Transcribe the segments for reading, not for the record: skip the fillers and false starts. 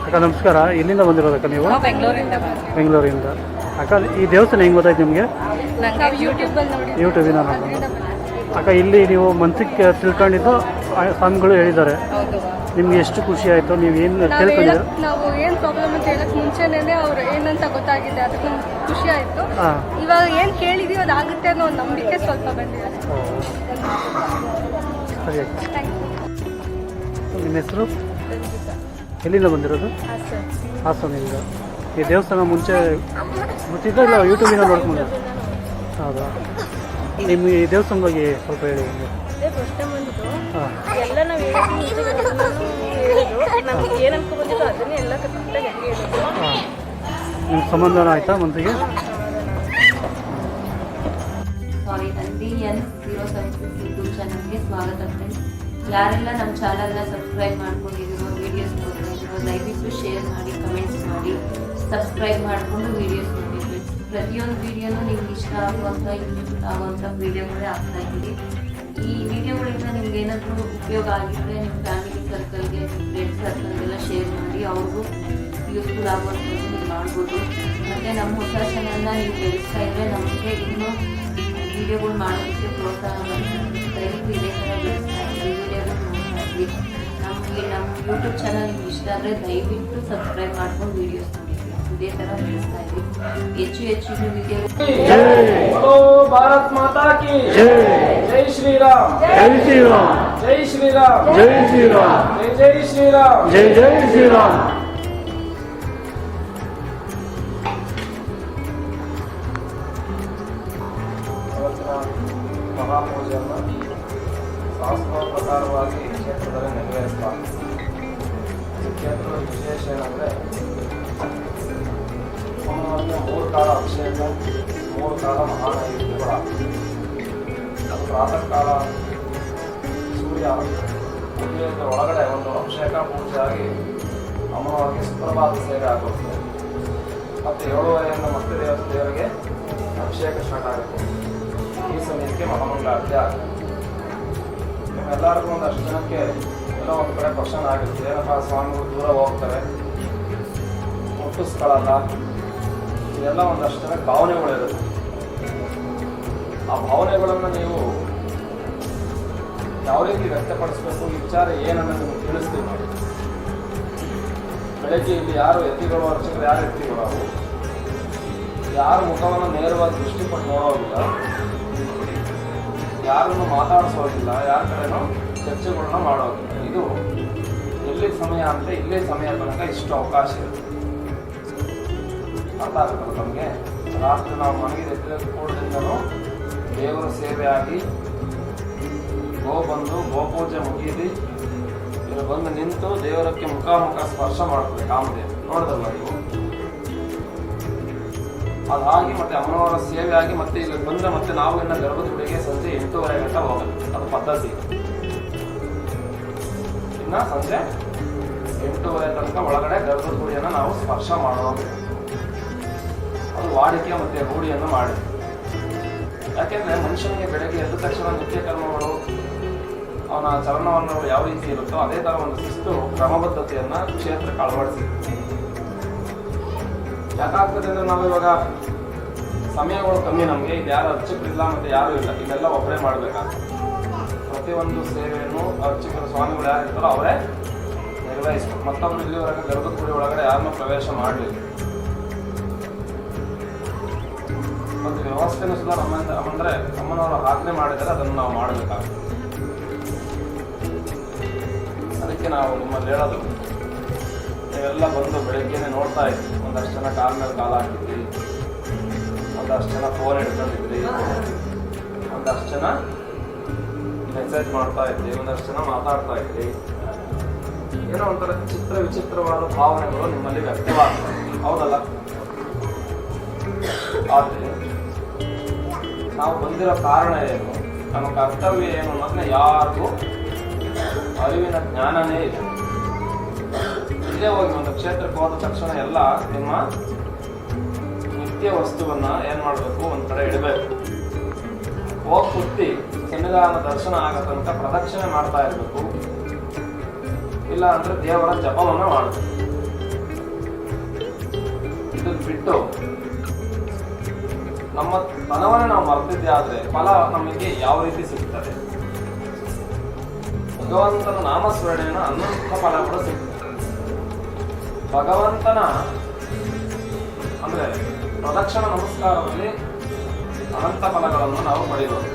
ಅಕ್ಕ ನಮಸ್ಕಾರ. ಎಲ್ಲಿಂದ ಬಂದಿರೋದಕ್ಕ ನೀವು? ಬೆಂಗಳೂರಿಂದ. ಅಕ್ಕ ಈ ದೇವಸ್ಥಾನ ಹೆಂಗೆ ಗೊತ್ತಾಯ್ತು ನಿಮಗೆ? ಯೂಟ್ಯೂಬಿನ ಅಕ್ಕ. ಇಲ್ಲಿ ನೀವು ಮನಸ್ಸಿಗೆ ತಿಳ್ಕೊಂಡಿದ್ದು ಸ್ವಾಮಿಗಳು ಹೇಳಿದ್ದಾರೆ. ನಿಮ್ಗೆ ಎಷ್ಟು ಖುಷಿ ಆಯಿತು? ನೀವು ಏನು ತಿಳ್ಕೊಂಡಿದ್ದೀರ? ನಾವು ಏನು ಪ್ರಾಬ್ಲಮ್ ಅಂತ ಹೇಳಕ್ಕೆ ಮುಂಚೆನೇ ಅವ್ರು ಏನಂತ ಗೊತ್ತಾಗಿದೆ, ಅದಕ್ಕೆ ನಮ್ಗೆ ಖುಷಿ ಆಯಿತು. ಇವಾಗ ಏನು ಕೇಳಿದೀವಿ ಅದಾಗುತ್ತೆ ಅನ್ನೋ ಒಂದು ನಂಬಿಕೆ ಸ್ವಲ್ಪ ಬಂದಿದೆ. ಸರಿ. ನಿಮ್ಮ ಹೆಸರು? ಎಲ್ಲಿಂದ ಬಂದಿರೋದು? ಹಾಸನಿಂದ. ಈ ದೇವಸ್ಥಾನ ಮುಂಚೆ ಗೊತ್ತಿದ್ದ ಇಲ್ಲ ಯೂಟ್ಯೂಬಿನ ನೋಡ್ಕೊಂಡು? ಹೌದಾ. ನಿಮ್ಮ ಈ ದೇವಸ್ಥಾನದ ಬಗ್ಗೆ ಸ್ವಲ್ಪ ಹೇಳಿ. ಎಲ್ಲ ನಾವು ನಮ್ಗೆ ಏನು ಅನ್ಕೊ ಬಂದಿದ್ದು ಅದನ್ನೇ ಎಲ್ಲ ಕರೆಕ್ಟಾಗಿ ಹಂಗೆ ಹೇಳೋದು. ನಿಮ್ಮ ಸಮಾಧಾನ ಆಯಿತಾ ಮನಸ್ಸಿಗೆ? ಯೂಟ್ಯೂಬ್ ಚಾನಲ್ಗೆ ಸ್ವಾಗತ ಫ್ರೆಂಡ್ಸ್. ಯಾರೆಲ್ಲ ನಮ್ಮ ಚಾನಲ್ನ ಸಬ್ಸ್ಕ್ರೈಬ್ ಮಾಡ್ಕೊಂಡಿದ್ದೀರೋ, ವೀಡಿಯೋಸ್ ನೋಡ್ಕೊಂಡಿದ್ದೀರೋ, ದಯವಿಟ್ಟು ಶೇರ್ ಮಾಡಿ, ಕಮೆಂಟ್ಸ್ ಮಾಡಿ, ಸಬ್ಸ್ಕ್ರೈಬ್ ಮಾಡಿಕೊಂಡು ವೀಡಿಯೋಸ್ ನೋಡಿ ಫ್ರೆಂಡ್ಸ್. ಪ್ರತಿಯೊಂದು ವೀಡಿಯೋನೂ ನಿಮ್ಗೆ ಇಷ್ಟ ಆಗುವಂಥ ಯೂಸ್ಫುಲ್ ಆಗುವಂಥ ವೀಡಿಯೋಗಳೇ ಆಗ್ತಾ ಇದ್ದೀವಿ. ಈ ವಿಡಿಯೋಗಳಿಂದ ನಿಮ್ಗೆ ಏನಾದರೂ ಉಪಯೋಗ ಆಗಿದ್ದರೆ ನಿಮ್ಮ ಫ್ಯಾಮಿಲಿ ಸರ್ಕಲ್ಗೆ, ಫ್ರೆಂಡ್ಸ್ ಸರ್ಕಲ್ಗೆಲ್ಲ ಶೇರ್ ಮಾಡಿ, ಅವ್ರಿಗೂ ಯೂಸ್ಫುಲ್ ಆಗುವಂಥದ್ದು ನೀವು ಮಾಡ್ಬೋದು. ಮತ್ತು ನಮ್ಮ ಹೊಸ ಚಾನಲ್ನ ನೀವು ಬೆಳೆಸ್ತಾ ಇದ್ದರೆ ನಮಗೆ ಇನ್ನೂ ವಿಡಿಯೋಗಳು ಮಾಡೋದಕ್ಕೆ ಪ್ರೋತ್ಸಾಹ ಮಾಡ್ತೀವಿ. ದಯವಿಟ್ಟು ಇದೇ ಥರ ಬೆಳೆಸ್ತಾ ಇದ್ದೀವಿ, ವಿಡಿಯೋಗಳು ನೋಡ್ತಾ ಇದ್ವಿ. ನಮ್ಮ ಯೂಟ್ಯೂಬ್ ಚಾನಲ್ ನಿಮ್ಗೆ ಇಷ್ಟ ಆದರೆ ದಯವಿಟ್ಟು ಸಬ್ಸ್ಕ್ರೈಬ್ ಮಾಡ್ಕೊಂಡು ವೀಡಿಯೋಸ್ ನೋಡಿದ್ವಿ. ಇದೇ ಥರ ಬೆಳೆಸ್ತಾ ಇದ್ವಿ. ಹೆಚ್ಚು ವಿಡಿಯೋ. ಭಾರತ್ ಮಾತಾ ಕಿ ಜೈ ಶ್ರೀರಾಮ್, ಜೈ ಶ್ರೀರಾಮ್, ಜೈ ಶ್ರೀರಾಮ್, ಜೈ ಶ್ರೀರಾಮ್, ಜೈ ಶ್ರೀರಾಮ್, ಜೈ ಜೈ ಶ್ರೀರಾಮ್. ಮಹಾಪೂಜೆಯನ್ನು ಶಾಸ್ತ್ರೋಪಚಾರವಾಗಿ ಈ ಕ್ಷೇತ್ರದಲ್ಲಿ ನೆರವೇರಿಸ್ತಾರೆ. ಈ ಕ್ಷೇತ್ರದ ವಿಶೇಷ ಏನಂದರೆ ಸೋಮವಾರಕ್ಕೆ 3 ಕಾಲ ಅಭಿಷೇಕ, 3 ಕಾಲ ಮಹಾನೈವೇದ್ಯಗಳಾಗ್ತದೆ. ಅದು ಪ್ರಾತಃ ಕಾಲ ಸೂರ್ಯ ಉದಯದ ಒಳಗಡೆ ಒಂದು ಅಭಿಷೇಕ ಪೂಜೆ ಆಗಿ ಅಮ್ಮನವರಿಗೆ ಸುಪ್ರಭಾತ ಸೇವೆ ಆಗುತ್ತೆ. ಮತ್ತು 7:30 ಮತ್ತೆ ದೇವರಿಗೆ ಅಭಿಷೇಕ ಸ್ಟಾರ್ಟ್ ಆಗುತ್ತೆ. ಈ ಸಮಯಕ್ಕೆ ಮಹಾಮಂಗಳಾರತಿ ಆಗುತ್ತೆ. ನಿಮ್ಮೆಲ್ಲರಿಗೂ ಒಂದಷ್ಟು ಜನಕ್ಕೆ ಎಲ್ಲೋ ಒಂದು ಕಡೆ ಕ್ವಶನ್ ಆಗುತ್ತೆ, ಏನಪ್ಪ ಸ್ವಾಮಿಗಳು ದೂರ ಹೋಗ್ತಾರೆ, ಮುಟ್ಟಿಸ್ಕೊಳ್ಳಲ್ಲ, ಇದೆಲ್ಲ ಒಂದಷ್ಟು ಜನಕ್ಕೆ ಭಾವನೆಗಳಿರುತ್ತೆ. ಆ ಭಾವನೆಗಳನ್ನು ನೀವು ಯಾವ ರೀತಿ ವ್ಯಕ್ತಪಡಿಸಬೇಕು, ಈ ವಿಚಾರ ಏನನ್ನು ನಿಮಗೆ ತಿಳಿಸ್ತೀವಿ ನೋಡಿ. ಬೆಳಗ್ಗೆ ಇಲ್ಲಿ ಯಾರು ಎತ್ತಿಗಳು ಅರ್ಚಕರು, ಯಾರು ಎತ್ತಿಗಳು, ಅವು ಯಾರು ಮುಖವನ್ನು ನೇರವಾಗಿ ದೃಷ್ಟಿಪಟ್ಟು ನೋಡೋದಿಲ್ಲ, ಯಾರನ್ನು ಮಾತಾಡಿಸೋದಿಲ್ಲ, ಯಾರ ಕಡೆನೂ ಚರ್ಚೆಗಳನ್ನ ಮಾಡೋದಿಲ್ಲ. ಇದು ಎಲ್ಲಿ ಸಮಯ ಅಂದರೆ ಇಲ್ಲೇ ಸಮಯ ತನಕ ಇಷ್ಟು ಅವಕಾಶ ಇರುತ್ತೆ. ಅರ್ಥ ಆಗುತ್ತಲ್ಲ ನಮಗೆ? ರಾತ್ರಿ ನಾವು ಮನೆಗೆ ಎದ್ದ ಕೂಡದಿಂದನೂ ದೇವರ ಸೇವೆ ಆಗಿ ಬಂದು ಗೋಪೂಜೆ ಮುಗಿದು ಇಲ್ಲಿ ಬಂದು ನಿಂತು ದೇವರಕ್ಕೆ ಮುಖಾಮುಖ ಸ್ಪರ್ಶ ಮಾಡ್ತದೆ ಕಾಮದೇವ. ನೋಡಿದಲ್ಲ ನೀವು? ಅದಾಗಿ ಮತ್ತೆ ಅಮ್ಮನವರ ಸೇವೆ ಆಗಿ ಮತ್ತೆ ಇಲ್ಲಿ ಬಂದರೆ ಮತ್ತೆ ನಾವು ಇನ್ನು ಗರ್ಭದ ಗುಡಿಗೆ ಸಂಜೆ 8:30 ಗಂಟೆ ಹೋಗುತ್ತೆ. ಅದು ಪದ್ಧತಿ. ಇನ್ನು ಸಂಜೆ 8:30 ತನಕ ಒಳಗಡೆ ಗರ್ಭದ ಗುಡಿಯನ್ನು ನಾವು ಸ್ಪರ್ಶ ಮಾಡೋದು. ಅದು ವಾಡಿಕೆ ಮತ್ತೆ ರೂಢಿಯನ್ನು ಮಾಡಿ. ಯಾಕೆಂದ್ರೆ ಮನುಷ್ಯನಿಗೆ ಬೆಳಗ್ಗೆ ಎದ್ದ ತಕ್ಷಣ ನಿತ್ಯ ಕರ್ಮಗಳು, ಅವನ ಚಲನವನ್ನು ಯಾವ ರೀತಿ ಇರುತ್ತೋ ಅದೇ ಥರ ಒಂದು ಶಿಸ್ತು, ಕ್ರಮಬದ್ಧತೆಯನ್ನು ಕ್ಷೇತ್ರಕ್ಕೆ ಅಳವಡಿಸಿ. ಯಾಕಾಗ್ತದೆ ಅಂದರೆ ನಾವು ಇವಾಗ ಸಮಯಗಳು ಕಮ್ಮಿ ನಮಗೆ. ಇದು ಯಾರು ಅರ್ಚಕರಿಲ್ಲ ಮತ್ತು ಯಾರೂ ಇಲ್ಲ, ಇದೆಲ್ಲ ಒಬ್ಬರೇ ಮಾಡಬೇಕಾಗ್ತದೆ. ಪ್ರತಿಯೊಂದು ಸೇವೆಯನ್ನು ಅರ್ಚಕರು, ಸ್ವಾಮಿಗಳು ಯಾರು ಇರ್ತಾರೋ ಅವರೇ ನಿರ್ವಹಿಸ್ಬೇಕು. ಮತ್ತೊಬ್ಬರು ಇಲ್ಲಿವರೆಗೆ ಗರ್ಭದ ಗುಡಿ ಒಳಗಡೆ ಯಾರನ್ನೂ ಪ್ರವೇಶ ಮಾಡಲಿಲ್ಲ. ಒಂದು ವ್ಯವಸ್ಥೆನೂ ಸುಧಾ ಅಂದರೆ ಅಮ್ಮನವರು ಆಜ್ಞೆ ಮಾಡಿದರೆ ಅದನ್ನು ನಾವು ಮಾಡಬೇಕಾಗ್ತದೆ. ಅದಕ್ಕೆ ನಾವು ನಿಮ್ಮಲ್ಲಿ ಹೇಳೋದು, ನೀವೆಲ್ಲ ಬಂದು ಬೆಳಗ್ಗೆನೆ ನೋಡ್ತಾ ಇದ್ವಿ. ಒಂದಷ್ಟು ಜನ ಕಾಲ ಮೇಲೆ ಕಾಲ ಹಾಕಿದ್ರಿ, ಒಂದಷ್ಟು ಜನ ಫೋನ್ ಹಿಡ್ಕೊಂಡಿದ್ರಿ, ಒಂದಷ್ಟು ಜನ ಮೆಸೇಜ್ ಮಾಡ್ತಾ ಇದ್ರಿ, ಒಂದಷ್ಟು ಜನ ಮಾತಾಡ್ತಾ ಇದ್ರಿ. ಏನೋ ಒಂಥರ ವಿಚಿತ್ರವಾದ ಭಾವನೆಗಳು ನಿಮ್ಮಲ್ಲಿ ವ್ಯಕ್ತವಾಗ್ತವೆ, ಹೌದಲ್ಲ? ಆದರೆ ನಾವು ಬಂದಿರೋ ಕಾರಣ ಏನು, ನಮ್ಮ ಕರ್ತವ್ಯ ಏನು ಅನ್ನೋದನ್ನ ಯಾರಿಗೂ ಅರಿವಿನ ಜ್ಞಾನನೇ ಇದೆ. ಇಲ್ಲೇ ಹೋಗಿ ಒಂದು ಕ್ಷೇತ್ರಕ್ಕೆ ಹೋದ ತಕ್ಷಣ ಎಲ್ಲ ನಿಮ್ಮ ನಿತ್ಯ ವಸ್ತುವನ್ನ ಏನ್ ಮಾಡಬೇಕು, ಒಂದ್ ಕಡೆ ಇಡಬೇಕು. ಹೋಗಿ ಕುತ್ತಿ ಸನ್ನಿಧಾನ ದರ್ಶನ ಆಗೋ ತನಕ ಪ್ರದಕ್ಷಿಣೆ ಮಾಡ್ತಾ ಇರಬೇಕು. ಇಲ್ಲ ಅಂದ್ರೆ ದೇವರ ಜಪವನ್ನ ಮಾಡಬೇಕು. ಬಿಟ್ಟು ನಮ್ಮ ತನವನ್ನೇ ನಾವು ಮರೆತಿದ್ದೆ ಆದರೆ ಫಲ ನಮಗೆ ಯಾವ ರೀತಿ ಸಿಗ್ತದೆ? ಭಗವಂತನ ನಾಮಸ್ಮರಣೆಯನ್ನು ಅನಂತ ಫಲಗಳು ಸಿಗ್ತದೆ. ಭಗವಂತನ ಅಂದ್ರೆ ಪ್ರದಕ್ಷಿಣ ನಮಸ್ಕಾರದಲ್ಲಿ ಅನಂತ ಫಲಗಳನ್ನು ನಾವು ಪಡೆಯಬಹುದು.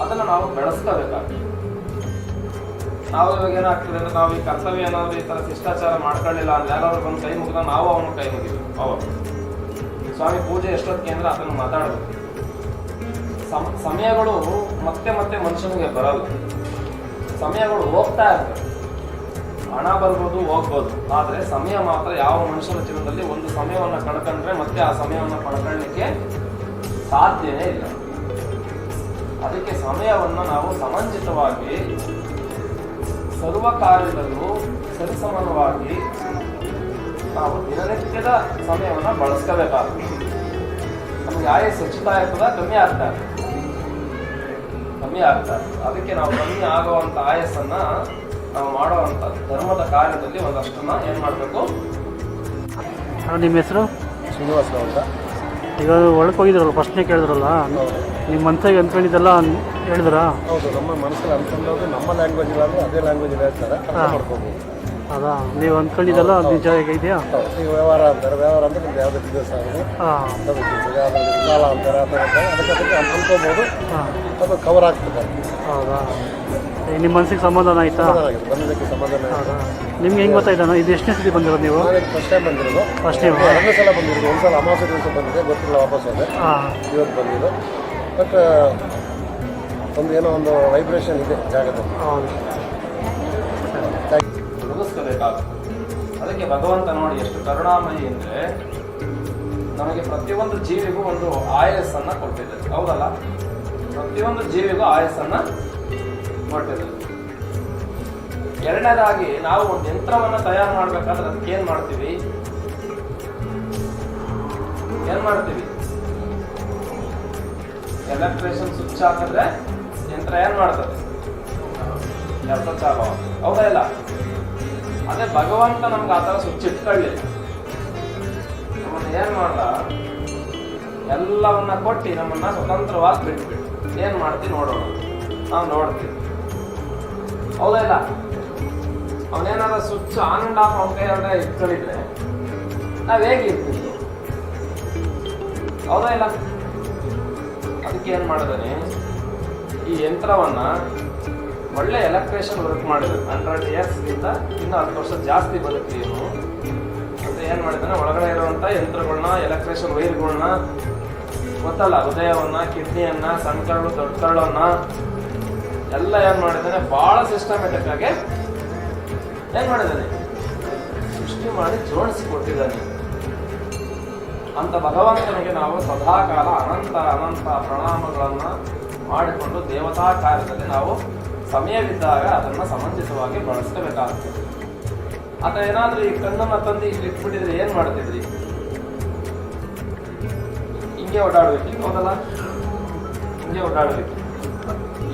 ಅದನ್ನು ನಾವು ಬೆಳೆಸ್ಕೋಬೇಕಾಗ್ತದೆ. ನಾವು ಇವಾಗ ಏನಾಗ್ತದೆ ಅಂದ್ರೆ ನಾವು ಈ ಕರ್ತವ್ಯ ಏನಾದ್ರು ಈ ತರ ಶಿಷ್ಟಾಚಾರ ಮಾಡ್ಕೊಳ್ಳಿಲ್ಲ ಅಂದ್ರೆ ಯಾರಾದ್ರೂ ಒಂದು ಕೈ ಮುಗಿದ ನಾವು ಅವನ ಕೈ ಮುಗಿದ್ವಿ. ಹೌದು, ಸ್ವಾಮಿ ಪೂಜೆ ಎಷ್ಟೊತ್ತಿಗೆ ಅಂದ್ರೆ ಅದನ್ನು ಮಾತಾಡಬೇಕು. ಸಮಯಗಳು ಮತ್ತೆ ಮತ್ತೆ ಮನುಷ್ಯನಿಗೆ ಬರಲ್ಲ. ಸಮಯಗಳು ಹೋಗ್ತಾ ಇರ್ತವೆ. ಹಣ ಬರ್ಬೋದು, ಹೋಗ್ಬೋದು, ಆದರೆ ಸಮಯ ಮಾತ್ರ ಯಾವ ಮನುಷ್ಯನ ಜೀವನದಲ್ಲಿ ಒಂದು ಸಮಯವನ್ನು ಕಳ್ಕೊಂಡ್ರೆ ಮತ್ತೆ ಆ ಸಮಯವನ್ನು ಪಡ್ಕೊಳ್ಳಿಕ್ಕೆ ಸಾಧ್ಯನೇ ಇಲ್ಲ. ಅದಕ್ಕೆ ಸಮಯವನ್ನು ನಾವು ಸಮಂಜಿತವಾಗಿ ಸರ್ವ ಕಾರ್ಯದಲ್ಲೂ ಸರಿಸಮಾನವಾಗಿ ನಾವು ದಿನನಿತ್ಯದ ಸಮಯವನ್ನು ಬಳಸ್ಕೋಬೇಕಾಗ್ತದೆ. ನಮಗೆ ಆಯಸ್ಸು ಹೆಚ್ಚುತ್ತಾ ಇರ್ತದ, ಕಮ್ಮಿ ಆಗ್ತಾ ಇರ್ತದೆ. ಅದಕ್ಕೆ ನಾವು ಕಮ್ಮಿ ಆಗುವಂತ ಆಯಸ್ಸನ್ನ ನಾವು ಮಾಡುವಂತ ಧರ್ಮದ ಕಾರ್ಯದಲ್ಲಿ ಒಂದಷ್ಟನ್ನ ಏನ್ ಮಾಡಬೇಕು. ನಿಮ್ಮ ಹೆಸರು? ಶ್ರೀನಿವಾಸ ಅಂತ. ಈಗ ಒಳಗೆ ಹೋಗಿದ್ರಲ್ಲ, ಫಸ್ಟ್ನೇ ಕೇಳಿದ್ರಲ್ಲ, ನಿಮ್ಮ ಮನಸ್ಸಿಗೆ ಅಂದ್ಕೊಂಡಿದ್ದೆಲ್ಲ ಹೇಳಿದ್ರಾ? ಹೌದು, ನಮ್ಮ ಮನಸ್ಸಲ್ಲಿ ಅಂದ್ಕೊಂಡೋದು ನಮ್ಮ ಲ್ಯಾಂಗ್ವೇಜ್ ಇಲ್ಲ ಅಂದರೆ ಅದೇ ಲ್ಯಾಂಗ್ವೇಜ್ ಹೇಳ್ತಾರೆ, ಅರ್ಥ ಮಾಡ್ಕೋಬೋದು. ಅದಾ ನೀವು ಅಂದ್ಕೊಂಡಿದ್ದೆಲ್ಲ ನಿಜ ಇದೆಯಾ? ಈಗ ವ್ಯವಹಾರ ಅಂತಾರೆ, ವ್ಯವಹಾರ ಅಂದರೆ ನಿಮ್ದು ಯಾವುದೇ ಬಿಸ್ನೆಸ್ ಆಗಿದೆ ಯಾವುದಾದ್ರು ಸಾಲ ಅಂತಾರೆ, ಆ ಥರ ಅದಕ್ಕೆ ಅಂದ್ಕೋಬೋದು. ಅದು ಕವರ್ ಆಗ್ತದೆ. ಹೌದಾ? ನಿಮ್ಮ ಮನಸ್ಸಿಗೆ ಸಮಾಧಾನ ಆಯ್ತಾ? ಬಂದಿದ್ದಕ್ಕೆ ಸಮಾಧಾನ. ಹೌದಾ? ನಿಮ್ಗೆ ಹೆಂಗೆ ಗೊತ್ತಾಯ್ತಾನ? ಇದು ಎಷ್ಟನೇ ಸತಿ ಬಂದಿರೋದು ನೀವು? ಫಸ್ಟ್ ಟೈಮ್ ಬಂದಿರೋದು. First time? ಎರಡನೇ ಸಲ ಬಂದಿರೋದು. ಒಂದು ಸಲ ಅಮಾವಾಸ್ಯೆ ದಿವಸ ಬಂದಿದೆ, ಗೊತ್ತಿಲ್ಲ, ವಾಪಸ್ ಹೋದೆ. ಇವತ್ತು ಬಂದಿದ್ದು. ಬಟ್ ಒಂದು ಏನೋ ಒಂದು ವೈಬ್ರೇಷನ್ ಇದೆ ಜಾಗದಲ್ಲಿ. ಹೌದು, ಮುಗಿಸ್ಕೋಬೇಕಾಗುತ್ತೆ. ಅದಕ್ಕೆ ಭಗವಂತ ನೋಡಿ ಎಷ್ಟು ಕರುಣಾಮಯಿ ಅಂದ್ರೆ ನಮಗೆ ಪ್ರತಿಯೊಂದು ಜೀವಿಗೂ ಒಂದು ಆಯಸ್ಸನ್ನ ಕೊಟ್ಟಿದ್ದಾರೆ. ಹೌದಲ್ಲ? ಪ್ರತಿಯೊಂದು ಜೀವಿಗೂ ಆಯಸ್ಸನ್ನ ಕೊಟ್ಟಿದ್ದಾರೆ. ಎರಡನೇದಾಗಿ ನಾವು ಒಂದು ಯಂತ್ರವನ್ನ ತಯಾರು ಮಾಡ್ಬೇಕಾದ್ರೆ ಅದಕ್ಕೆ ಏನ್ ಮಾಡ್ತೀವಿ? ಎಲೆಕ್ಟ್ರಿಷಿಯನ್ ಸ್ವಿಚ್ ಹಾಕಿದ್ರೆ ಯಂತ್ರ ಏನ್ ಮಾಡ್ತದೆ? ಕೆಲಸ ಚಾಲು ಆಗುತ್ತೆ. ಹೌದಾ ಇಲ್ಲ? ಅದೇ ಭಗವಂತ ನಮ್ಗೆ ಆ ಥರ ಸ್ವಿಚ್ ಇಟ್ಕೊಳ್ಳಿಲ್ಲ. ನಮ್ಮನ್ನ ಏನ್ ಮಾಡ್ದ? ಎಲ್ಲವನ್ನ ಕೊಟ್ಟು ನಮ್ಮನ್ನ ಸ್ವತಂತ್ರವಾಗಿ ಬಿಟ್ಬಿಟ್ಟು ಏನ್ ಮಾಡ್ತೀವಿ ನೋಡೋಣ, ನಾವು ನೋಡ್ತೀವಿ. ಹೌದಾ ಇಲ್ಲ? ಅವನೇನಾದ್ರೂ ಸ್ವಿಚ್ ಆನ್ ಅಂಡ್ ಆಫ್ ಅವನ ಕೈಯಾದ್ರೆ ಇಟ್ಕೊಂಡಿದ್ರೆ ನಾವ್ ಹೇಗಿರ್ತೀವಿ? ಹೌದಾ ಇಲ್ಲ? ಅದಕ್ಕೆ ಏನ್ ಮಾಡಿದಾನೆ, ಈ ಯಂತ್ರವನ್ನ ಒಳ್ಳೆ ಎಲೆಕ್ಟ್ರಿಷಿಯನ್ ವರ್ಕ್ ಮಾಡಿದ್ರು. 100 years ಗಿಂತ ಇನ್ನು 10 ವರ್ಷ ಜಾಸ್ತಿ ಬದುಕ್ತೀವಿ ಅಂತ ಏನ್ ಮಾಡಿದಾನೆ, ಒಳಗಡೆ ಇರುವಂತ ಯಂತ್ರಗಳನ್ನ, ಎಲೆಕ್ಟ್ರಿಷಿಯನ್ ವೈರ್ಗಳನ್ನ ಗೊತ್ತಲ್ಲ, ಹೃದಯವನ್ನ, ಕಿಡ್ನಿಯನ್ನ, ಸಣ್ಣ ಕರಳು, ದೊಡ್ಡ ಕರಳನ್ನ ಎಲ್ಲ ಏನ್ ಮಾಡಿದಾನೆ, ಬಹಳ ಸಿಸ್ಟಮೆಟಿಕ್ ಆಗಿ ಏನ್ ಮಾಡಿದಾನೆ, ಸೃಷ್ಟಿ ಮಾಡಿ ಜೋಡಿಸಿ ಕೊಟ್ಟಿದ್ದಾನೆ. ಅಂತ ಭಗವಂತನಿಗೆ ನಾವು ಸದಾಕಾಲ ಅನಂತ ಅನಂತ ಪ್ರಣಾಮಗಳನ್ನ ಮಾಡಿಕೊಂಡು ದೇವತಾ ಕಾರ್ಯದಲ್ಲಿ ನಾವು ಸಮಯವಿದ್ದಾಗ ಅದನ್ನ ಸಮಂಜಸವಾಗಿ ಬಳಸ್ಕೋಬೇಕಾಗ್ತದೆ. ಆತ ಏನಾದ್ರೂ ಈ ಕಣ್ಣನ್ನ ತಂದು ಇಲ್ಲಿ ಇಟ್ಬಿಟ್ಟಿದ್ರೆ ಏನ್ ಮಾಡ್ತಿದ್ರಿ? ಹಿಂಗೆ ಓಡಾಡ್ಬೇಕು. ಹೌದಲ್ಲ? ಹಿಂಗೆ ಓಡಾಡ್ಬೇಕು.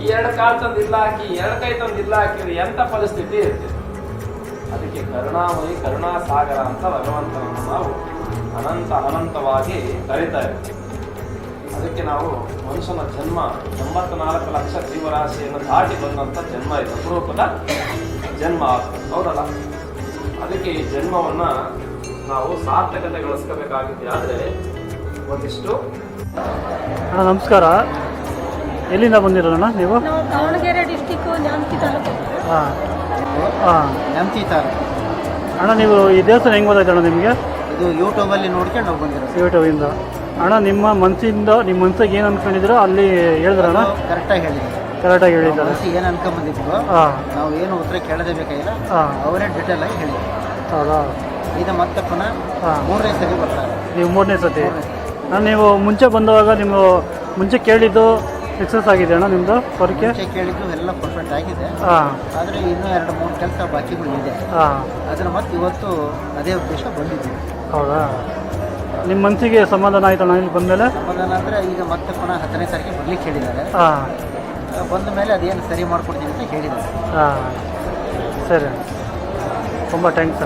ಈ 2 ಕಾಲು ತಂದು ಇಲ್ಲ ಹಾಕಿ, 2 ಕೈ ತಂದು ಇಲ್ಲ ಹಾಕಿದ್ರೆ ಎಂತ ಪರಿಸ್ಥಿತಿ ಇರ್ತದೆ? ಅದಕ್ಕೆ ಕರುಣಾಮಯಿ, ಕರುಣಾ ಸಾಗರ ಅಂತ ಭಗವಂತನನ್ನು ನಾವು ಅನಂತವಾಗಿ ಕರೀತಾ ಇರ್ತೀವಿ. ಅದಕ್ಕೆ ನಾವು ಮನುಷ್ಯನ ಜನ್ಮ 84 ಲಕ್ಷ ಜೀವರಾಶಿಯನ್ನು ದಾಟಿ ಬಂದಂತ ಜನ್ಮ ಇದೆ, ಅಪರೂಪದ ಜನ್ಮ ಆಗ್ತದೆ. ಹೌದಲ್ಲ? ಅದಕ್ಕೆ ಈ ಜನ್ಮವನ್ನ ನಾವು ಸಾರ್ಥಕತೆಗೊಳಿಸ್ಕೋಬೇಕಾಗಿದ್ದೆ. ಆದ್ರೆ ಒಂದಿಷ್ಟು. ನಮಸ್ಕಾರ, ಎಲ್ಲಿಂದ ಬಂದಿರೋಣ ನೀವು? ನಾವು ದಾವಣಗೆರೆ ಡಿಸ್ಟಿಕ್ ನ್ಯಾಮತಿ ತಾಲೂಕು. ನ್ಯಾಮತಿ ತಾಲೂಕು. ಅಣ್ಣ, ನೀವು ಈ ದೇವಸ್ಥಾನ ಹೆಂಗೆ ಗೊತ್ತಾಯ್ತಣ್ಣ ನಿಮಗೆ? ಇದು ಯೂಟ್ಯೂಬಲ್ಲಿ ನೋಡ್ಕೊಂಡು ನಾವು ಬಂದಿರೋದು. ಯೂಟ್ಯೂಬಿಂದ. ಅಣ್ಣ, ನಿಮ್ಮ ಮನಸ್ಸಿಗೆ ಏನು ಅನ್ಕೊಂಡಿದ್ರು ಅಲ್ಲಿ ಹೇಳಿದ್ರಣ್ಣ? ಕರೆಕ್ಟಾಗಿ ಹೇಳಿದ್ದಾರೆ. ಕರೆಕ್ಟಾಗಿ ಹೇಳಿದ್ದಾರೆ. ಮನಸ್ಸಿಗೆ ಏನು ಅನ್ಕೊಂಬಂದಿದ್ವು ನಾವು ಏನು ಉತ್ತರ ಕೇಳದೇ ಬೇಕಾಗಿಲ್ಲ, ಅವರೇ ಡೀಟೇಲ್ ಆಗಿ ಹೇಳಿದ್ದಾರೆ. ಹೌದಾ? ಇದು ಮತ್ತೆ ಪುನಃ 3ನೇ ಸತಿ ಬರ್ತಾರೆ. ನೀವು 3ನೇ ಸತಿ? ನೀವು ಮುಂಚೆ ಬಂದವಾಗ ನೀವು ಮುಂಚೆ ಕೇಳಿದ್ದು ಸಕ್ಸಸ್ ಆಗಿದೆ ಅಣ್ಣ ನಿಮ್ಮದು ಪರೀಕ್ಷೆ? ಮುಂಚೆ ಕೇಳಿದ್ದು ಎಲ್ಲ ಪರ್ಫೆಕ್ಟ್ ಆಗಿದೆ. ಆದರೆ ಇನ್ನೂ 2-3 ಕೆಲಸ ಬಾಕಿಗಳು ಇದೆ. ಅದನ್ನು ಮತ್ತೆ ಇವತ್ತು ಅದೇ ಉದ್ದೇಶ ಬಂದಿದ್ದೀವಿ. ಹೌದಾ? ನಿಮ್ಮ ಮನಸ್ಸಿಗೆ ಸಮಾಧಾನ ಆಯ್ತಣ್ಣ ಇಲ್ಲಿ ಬಂದಮೇಲೆ? ಸಮಾಧಾನ ಅಂದರೆ ಈಗ ಮತ್ತೆ ಪುನಃ 10ನೇ ತಾರೀಕಿಗೆ ಬರ್ಲಿಕ್ಕೆ ಹೇಳಿದ್ದಾರೆ. ಬಂದ ಮೇಲೆ ಅದೇನು ಸರಿ ಮಾಡ್ಕೊಡ್ತೀವಿ ಅಂತ ಹೇಳಿದ್ದಾರೆ. ಸರಿ, ತುಂಬ ಥ್ಯಾಂಕ್ಸ್.